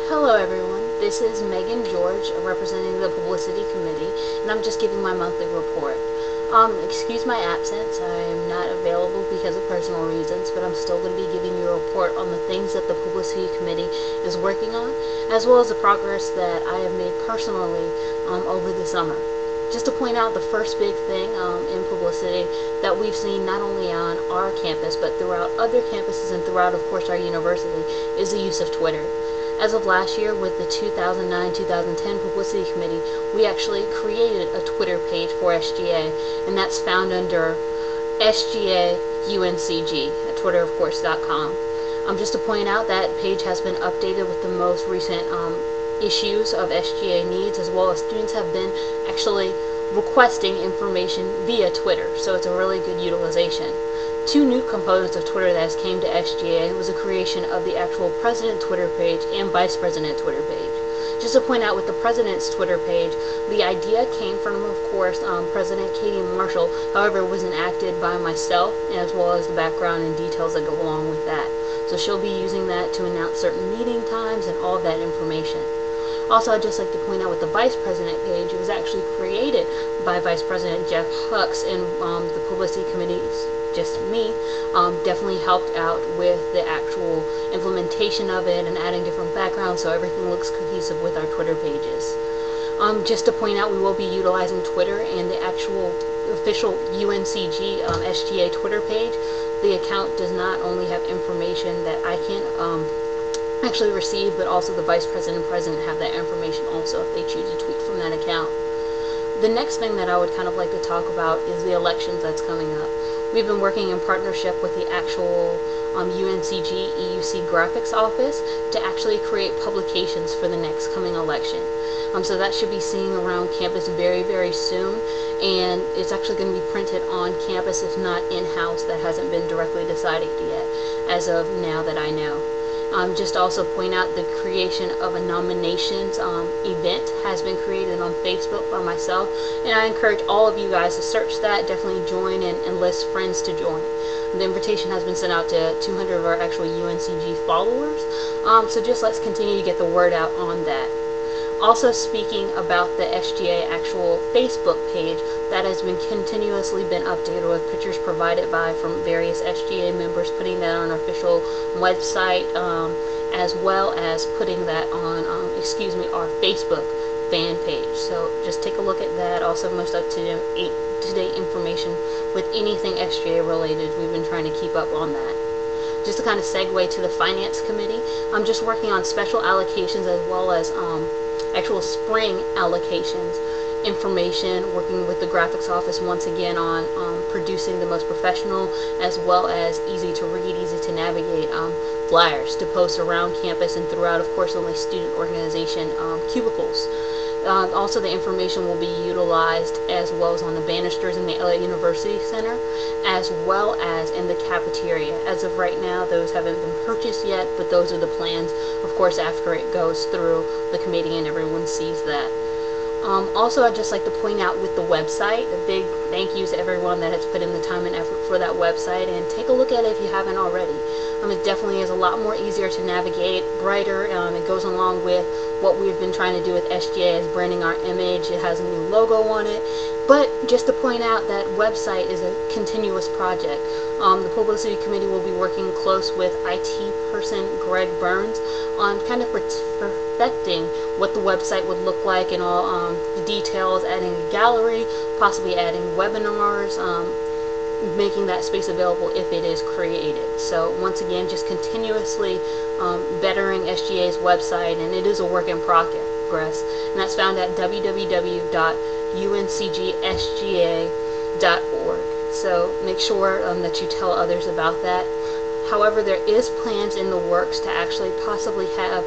Hello everyone, this is Megan George representing the Publicity Committee, and I'm just giving my monthly report. Excuse my absence, I am not available because of personal reasons, but I'm still going to be giving you a report on the things that the Publicity Committee is working on, as well as the progress that I have made personally over the summer. Just to point out the first big thing in publicity that we've seen not only on our campus but throughout other campuses and throughout, of course, our university is the use of Twitter. As of last year, with the 2009-2010 Publicity Committee, we actually created a Twitter page for SGA, and that's found under SGA UNCG at twitterofcourse.com. Just to point out, that page has been updated with the most recent issues of SGA needs, as well as students have been actually requesting information via Twitter, so it's a really good utilization. Two new components of Twitter that has came to SGA was the creation of the actual President Twitter page and Vice President Twitter page. Just to point out, with the President's Twitter page, the idea came from, of course, President Katie Marshall. However, it was enacted by myself, as well as the background and details that go along with that. So she'll be using that to announce certain meeting times and all of that information. Also, I'd just like to point out, with the Vice President page, it was actually created by Vice President Jeff Hux, and the Publicity Committee, just me, definitely helped out with the actual implementation of it and adding different backgrounds so everything looks cohesive with our Twitter pages. Just to point out, we will be utilizing Twitter and the actual official UNCG SGA Twitter page. The account does not only have information that I can actually receive, but also the Vice President and President have that information also if they choose to tweet from that account. The next thing that I would kind of like to talk about is the elections that's coming up. We've been working in partnership with the actual UNCG EUC graphics office to actually create publications for the next coming election. So that should be seen around campus very, very soon, and it's actually going to be printed on campus, if not in-house. That hasn't been directly decided yet as of now that I know. Just to also point out, the creation of a nominations event has been created on Facebook by myself, and I encourage all of you guys to search that, definitely join and list friends to join. The invitation has been sent out to 200 of our actual UNCG followers, so just let's continue to get the word out on that. Also, speaking about the SGA actual Facebook page, that has been continuously been updated with pictures provided from various SGA members, putting that on our official website, as well as putting that on, our Facebook fan page. So just take a look at that. Also, most up-to-date information with anything SGA related. We've been trying to keep up on that. Just to kind of segue to the Finance Committee, I'm just working on special allocations as well as actual spring allocations information, working with the graphics office once again on producing the most professional as well as easy to read, easy to navigate flyers to post around campus and throughout, of course, only student organization cubicles. Also, the information will be utilized as well as on the banisters in the LA University Center, as well as in the cafeteria. As of right now, those haven't been purchased yet, but those are the plans, of course, after it goes through the committee and everyone sees that. Also, I'd just like to point out with the website, a big thank you to everyone that has put in the time and effort for that website, and take a look at it if you haven't already. It definitely is a lot more easier to navigate, brighter. It goes along with what we've been trying to do with SGA as branding our image. It has a new logo on it. But just to point out, that website is a continuous project. The Publicity Committee will be working close with IT person Greg Burns on kind of perfecting what the website would look like and all the details, adding a gallery, possibly adding webinars, making that space available if it is created. So once again, just continuously bettering SGA's website, and it is a work in progress, and that's found at www.uncsga.org. So make sure that you tell others about that. However, there is plans in the works to actually possibly have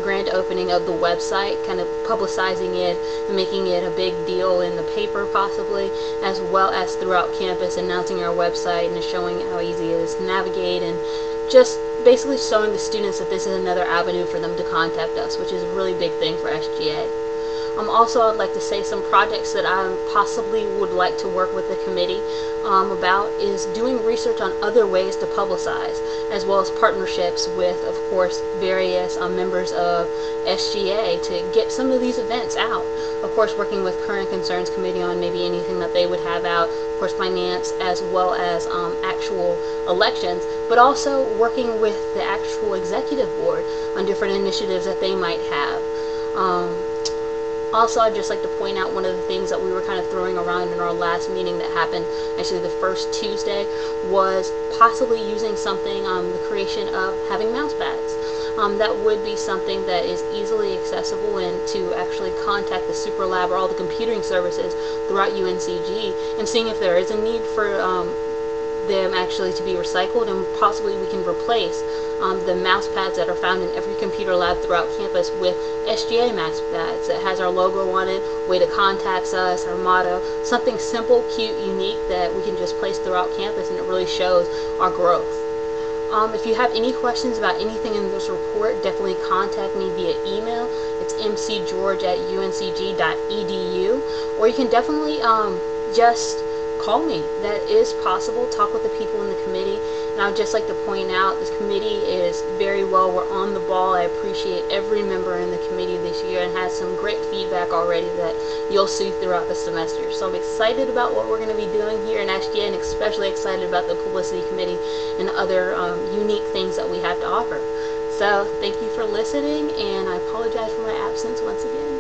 grand opening of the website, kind of publicizing it and making it a big deal in the paper possibly, as well as throughout campus, announcing our website and showing how easy it is to navigate, and just basically showing the students that this is another avenue for them to contact us, which is a really big thing for SGA. Also, I'd like to say some projects that I possibly would like to work with the committee about is doing research on other ways to publicize, as well as partnerships with, of course, various members of SGA to get some of these events out. Of course, working with Current Concerns Committee on maybe anything that they would have out, of course, finance, as well as actual elections, but also working with the actual executive board on different initiatives that they might have. Also, I'd just like to point out one of the things that we were kind of throwing around in our last meeting that happened actually the first Tuesday was possibly using something, the creation of having mousepads. That would be something that is easily accessible, and to actually contact the Super Lab or all the computing services throughout UNCG and seeing if there is a need for them actually to be recycled, and possibly we can replace the mouse pads that are found in every computer lab throughout campus with SGA Mousepads that has our logo on it, way to contact us, our motto, something simple, cute, unique that we can just place throughout campus, and it really shows our growth. If you have any questions about anything in this report, definitely contact me via email. It's mcgeorge@uncg.edu, or you can definitely just call me. That is possible. Talk with the people in the committee. And I would just like to point out this committee is very well. We're on the ball. I appreciate every member in the committee this year and has some great feedback already that you'll see throughout the semester. So I'm excited about what we're going to be doing here in SGA, and especially excited about the Publicity Committee and other unique things that we have to offer. So thank you for listening, and I apologize for my absence once again.